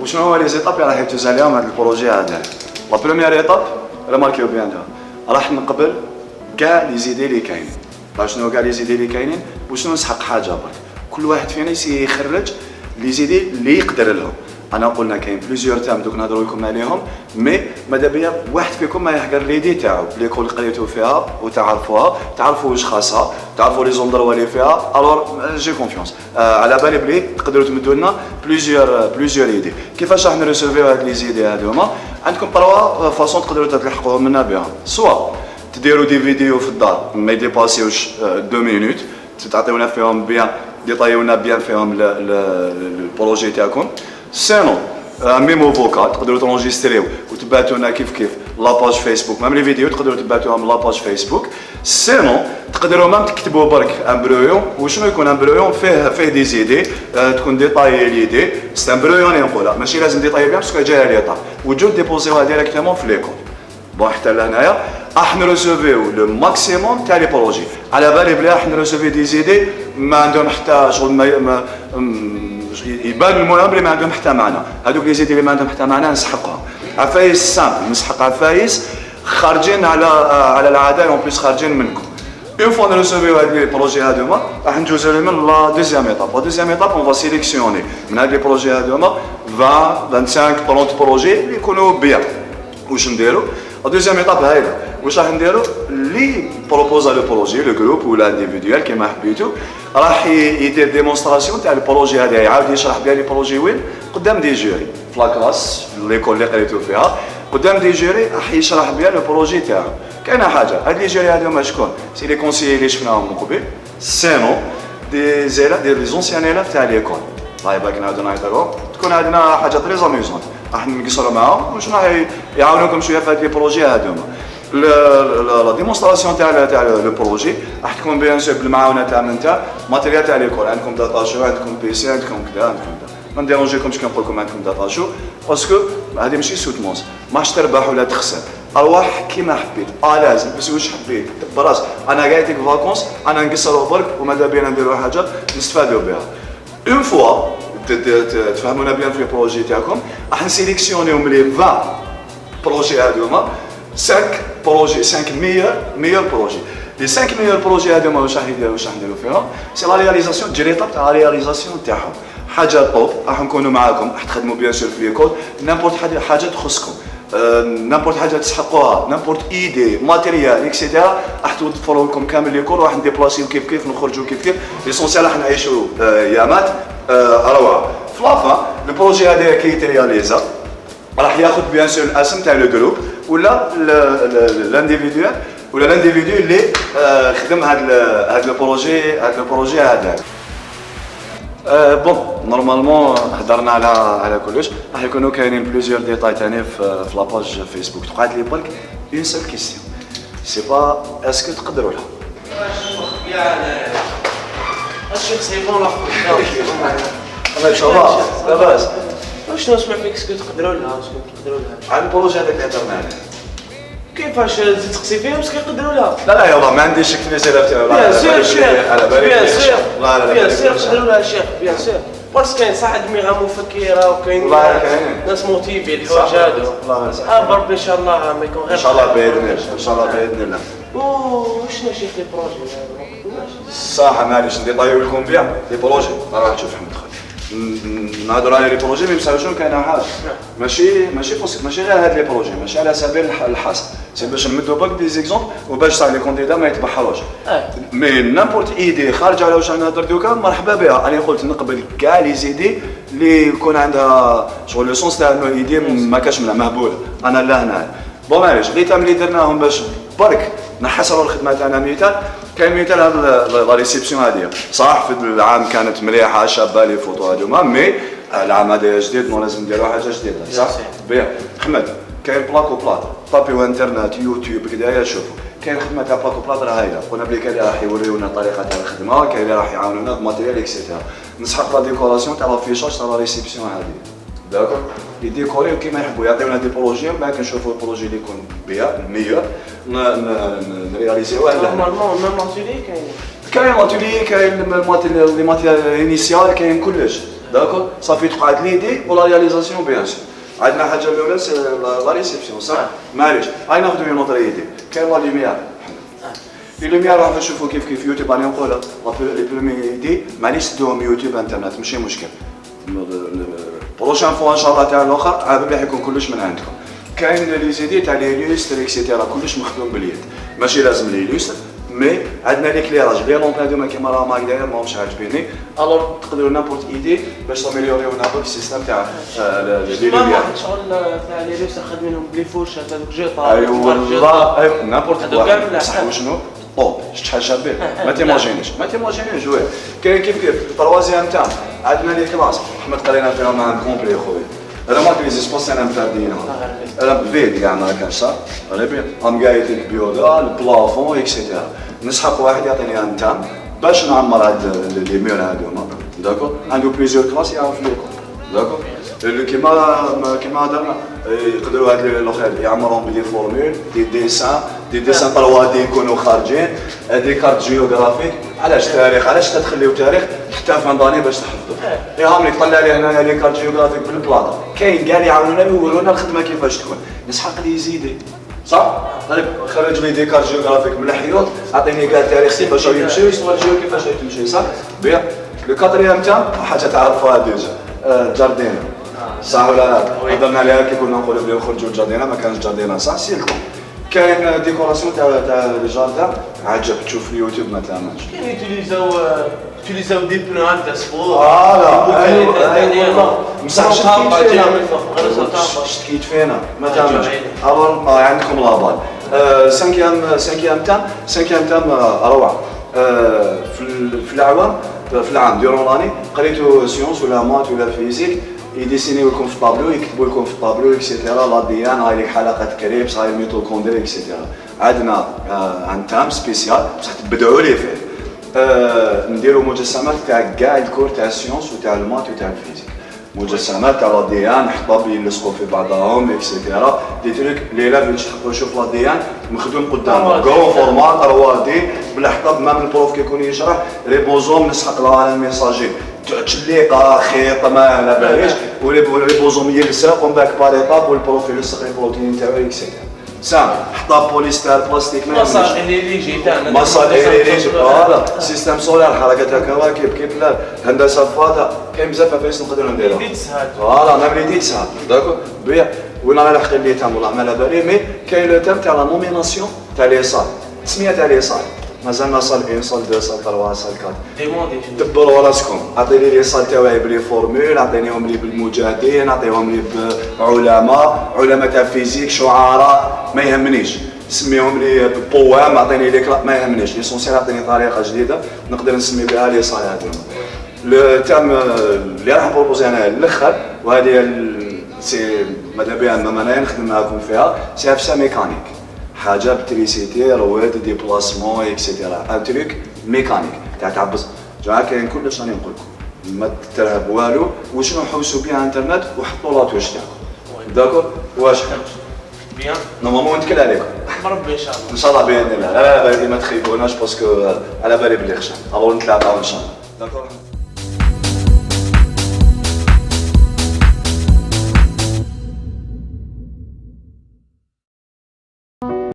وشنو هو لي زيتاب اللي راح يتوز عليهم هذا البروجي هذا. لا بروميير ايطاب رماركيو بيان دابا راح نقبل كاع لي زيدي اللي كاينين. شنو كاع لي زيدي اللي كاينين وشنو نسحق حاجه برك. كل واحد فينا يخرج لي زيدي اللي يقدر لهم. انا قلنا كاين بليزيور تام دوك نهضروا لكم عليهم مي ماذا بيا واحد فيكم ما يحقر ليدي تاعو ليكول قريتو فيها وتعرفوها تعرفوا واش خاصها تعرفوا لي زوندروا اللي فيها الور جي كونفيونس على بالي بلي تقدروا تمدوا لنا بليزيور ايدي. كيفاش راح نريسيفيو هاد لي زيدي هذوما عندكم تروا فاصون تقدروا تلحقوا منا بها سوا تديروا دي فيديو في الدار ما يديباسيوش 2 مينوت تعطيونا فيهم بيان ديطايونا بيان فيهم البروجي تاعكم سينو ميمو فوكال تقدروا تونجستريو وتبعتونا كيف لاباج فيسبوك ميم لي فيديو تقدروا تبعتوهم لاباج فيسبوك سينو تقدروا مام تكتبوا برك ان برويون وشنو يكون ان برويون فيه دي زيدي تكون ديطاي ليدي سي ان برويون نقولها ماشي لازم ديطاي بيان باسكو جايه ليطا وتجو ديبوزيوها ديريكتومون في ليكول. بون حتى لهنايا راح نريسيفيو لو ماكسيموم تاع لي بروجي على بالي بلي راح نريسيفي دي زيدي ما عندهم حتى شغل ما يبان المهم بلي ما عندهم حتى معنى. هذوك لي زيدي اللي ما عندهم حتى معنى نسحقهم. عفايس سامبل نسحق عفايس خارجين على العاده اون بليس خارجين منكم. اون فوا نريسيفيو هاد لي بروجي هذوما راح ندوزو لهم لا دوزيام ايطاب. لا دوزيام ايطاب اون فا سيليكسيوني من هاد لي بروجي هذوما 20 25 30 بروجي اللي يكونوا بيان. واش نديرو؟ لا دوزيام ايطاب هايله واش راح نديرو اللي بروبوزا لو بروجي لو جروب ولا انديفيدوال كيما حبيتو راح يدير ديمونستراسيون تاع البروجي هذا يعاود يشرح بها لي بروجي وين قدام دي جوري في لاكلاس في ليكول اللي قريتو فيها قدام دي جوري راح يشرح بها لو بروجي تاعو. كاينه حاجه هاد لي جوري هذوما شكون سي لي كونسيي اللي شفناهم من قبل سينو دي زيلا دي لي زونسيان ايلاف تاع ليكول الله يبارك نعاودو نهضروا تكون عندنا حاجه تري زاميزون راح نقصروا معاهم واش راح يعاونوكم شويه في هاد لي بروجي هذوما. لا ديمونستراسيون تاع لو بروجي راح تكون بيان سور بالمعاونه تاع من تاع ماتيريال تاع ليكول عندكم داتا شو عندكم بي سي عندكم كذا عندكم كذا ما نديرونجيكمش كي نقول لكم عندكم داتا شو باسكو هذه ماشي سوتمونس ماش تربح ولا تخسر ارواح كيما حبيت لازم بس واش حبيت براس انا قاعدك فاكونس انا نقصروا برك وماذا بينا نديروا حاجه نستفادوا بها. اون فوا تفهمونا بيان في البروجي تاعكم راح نسيليكسيونيو من لي 20 بروجي هذوما 5 بروجي 5 ميور بروجي. لي 5 ميور بروجي هذوما واش راح نديروا فيهم سي لا رياليزاسيون ديال ليطاب تاع لا رياليزاسيون تاعهم حاجه طوب راح نكونوا معاكم راح تخدموا بيان سور في ليكول نامبورت حاجه تخصكم نامبورت حاجه تسحقوها نامبورت ايدي ماتيريال اكسيتيرا راح توفروا لكم كامل ليكول راح نديبلاسيو كيف نخرجوا كيف ليسونسيال راح نعيشوا يامات روعه. في لافان البروجي هذا كي يترياليزا راح ياخذ بيان سور الاسم تاع لو جروب ولا لانديفيدوال ولا لانديفيدو اللي خدم هذا البروجي هذا. بون نورمالمون هضرنا على كلش راح يكونوا كاينين بليزيور ديتاي ثاني في لاباج فيسبوك. تقعد لي برك اون سول كيستيون سي با اسكو تقدروا لها الشيخ سي بون لا انا ان شاء الله لاباس شنو نسمع فيك اسكو تقدروا لها على البروجي هذاك اللي هضرنا عليه كيفاش تزيد تقسي فيهم اسكو يقدروا لها لا يلا ما عنديش شك في الزيادة تاعو بيان سور شيخ على بالي بيان سور بيان سور يقدروا لها شيخ بيان سور باسكو كاين صح دماغ مفكره وكاين ناس موتيفي الحوايج هادو بربي ان شاء الله ما يكون غير ان شاء الله باذن الله وشنو شيخ لي بروجي صح معليش نديطايو لكم بيان لي بروجي راح تشوف احمد خالد نهضروا على لي بروجي مي مساو شنو كاينه حاجه ماشي غير هاد لي بروجي ماشي على سبيل الحصر سي باش نمدوا برك دي زيكزومبل وباش صح لي كونديدا ما يتبحروش مي نامبورت ايدي خارج على واش انا نهضر دوكا مرحبا بها. انا قلت نقبل كاع لي زيدي اللي يكون عندها شغل لو سونس تاع انه ايدي ما كاش منها مهبوله انا لا هنا بون معليش ليتام اللي درناهم باش برك نحسروا الخدمه تاعنا مثال كاين مثال هذا لا ريسيبسيون هذه صح في العام كانت مليحه شابه لي فوتو هذوما مي العام هذا جديد مو لازم نديروا حاجه جديده صح بيان. احمد كاين بلاكو بلاط طابيو انترنت يوتيوب كدايا شوفوا كاين خدمه تاع بلاكو بلاط راه هايله قلنا بلي كاين اللي راح يوريونا الطريقه تاع الخدمه كاين اللي راح يعاونونا بماتيريال اكسيتيرا نسحق لا ديكوراسيون تاع لافيشاج تاع لا ريسيبسيون هذه داكور يديكوريو كيما يحبوا يعطيونا دي بروجي من بعد كنشوفوا البروجي اللي يكون بيان الميور نرياليزيوه نورمالمون ميم اتيلي كاين لاتولي كاين لي ماتيريال انيسيال كاين كلش داكور صافي تقعد ليدي ولا رياليزاسيون بيان سور. عندنا حاجه الاولى سي لا ريسبسيون صح معليش هاي ناخذ اون اوتر ايدي كاين لا لوميير لي لوميير راح نشوفوا كيف يوتيوب راني نقول لي برومي ايدي معليش تدوهم يوتيوب انترنت ماشي مشكل بروشان فوا ان شاء الله تاع الاخر عاد راح يكون كلش من عندكم. كاين لي زيدي تاع لي ليستر اكسيتيرا كلش مخدوم باليد ماشي لازم لي ليستر مي عندنا ليكليراج لي لومب هذوما كيما راهم هكذايا ماهمش عاجبيني الوغ تقدروا نابورت ايدي باش تاميليوريو نابورت السيستم تاع لي لوميير. شغل تاع لي ليستر خادمينهم بلي فورش هذوك جيطار ايوا والله ايوا نابورت واحد بصح وشنو طوب شحال شابين ما تيماجينيش وي كاين كيف التروازيام تاع عندنا لي كلاس احمد قرينا فيهم مع كومبلي خويا انا ما كاين سباس انا مفردين انا فيد كاع ما كانش صح انا بيان ام قايت بيودا البلافون اكسيتيرا نسحق واحد يعطيني ان تام باش نعمر هاد لي مير هادوما داكور عنده بليزيور كلاس يعرف ليكم داكور كيما درنا يقدروا هاد الاخر يعمرهم بدي فورمول دي ديسان 3 دي يكونوا خارجين هادي كارت جيوغرافيك علاش تاريخ علاش تخليو تاريخ حتى في داني باش تحفظوا ياهم لك طلع لي هنا لي كارت جيوغرافيك بالبلاطه كاين كاع اللي يعاونونا يورونا الخدمه كيفاش تكون نسحق لي يزيدي صح طيب خرج لي دي كارت جيوغرافيك من الحيوط عطيني كاع التاريخ كيفاش يمشي ويستراتيجي كيفاش تمشي صح بيان لو كاتريام تاع حاجه تعرفوها ديجا جاردينا صح ولا لا؟ هضرنا عليها كي كنا نقولوا بلي نخرجوا الجاردينا ما كانش جاردينا صح سيلكم كاين ديكوراسيون تاع الجاردان عجب تشوف في اليوتيوب ما تامنش كاين يوتيليزاو دي بنو هكذا سبور مسح شت كيت فينا ما تامنش الوغ عندكم لابال سانكيام تام روعه في العوام في العام ديرون لاني قريتو سيونس ولا مات ولا فيزيك يديسينيو لكم في الطابلو يكتبوا لكم في الطابلو اكسيتيرا لا ديان هاي لك حلقه كريبس هاي الميتوكوندري اكسيتيرا عندنا عن تام سبيسيال بصح تبدعوا لي فيه نديروا مجسمات تاع كاع الكور تاع السيونس وتاع المات وتاع الفيزيك مجسمات تاع لا ديان حطاب يلصقوا في بعضهم اكسيتيرا دي تريك ليله باش تحبوا نشوف لا ديان مخدوم قدامنا كرو فورمات 3 دي بالحطاب مام البروف كيكون يشرح ريبوزوم نسحق لها على الميساجين تشليقه خيط ما على باليش وليبوزوم يلصق ومن بعد باريطاب والبروف يلصق البروتين تاعو اكسيتيرا سام حطاب بوليستر بلاستيك ما مصالح اللي يجي تاعنا مصالح اللي يجي فوالا سيستم سولار حركه الكواكب كيف لا هندسه فاضه كاين بزاف فايس نقدروا نديروها فوالا ميم لي ديت سهل داكور بيان وين انا لاحقين لي تام والله ما على بالي مي كاين لو تام تاع لا نوميناسيون تاع لي صال التسميه تاع لي صال مازالنا صال 1 صال 2 صال 3 صال 4 دبروا راسكم عطيني لي صال تاعي بلي فورمول عطينيهم لي بالمجاهدين عطيهم لي بعلماء تاع فيزيك شعراء ما يهمنيش سميهم لي بوام عطيني لي كلاب ما يهمنيش ليسونسيال عطيني طريقه جديده نقدر نسمي بها لي صال هذوما لو تام اللي راح نبروبوزي انا الاخر وهذه سي ماذا بيا ما نخدم معاكم فيها سي افسا ميكانيك حاجه بتريسيتي رواد ديبلاسمون اكسيتيرا ان تريك ميكانيك تاع تعبز جا كاين كلش راني نقول لكم ما ترهب والو وشنو حوسوا بها انترنت وحطوا لاطوش تاعكم داكور واش بيان نورمالمون نتكل عليكم بربي ان شاء الله ان شاء الله باذن الله لا بالي ما تخيبوناش باسكو على بالي بلي خشن الوغ نتلاقاو ان شاء الله داكور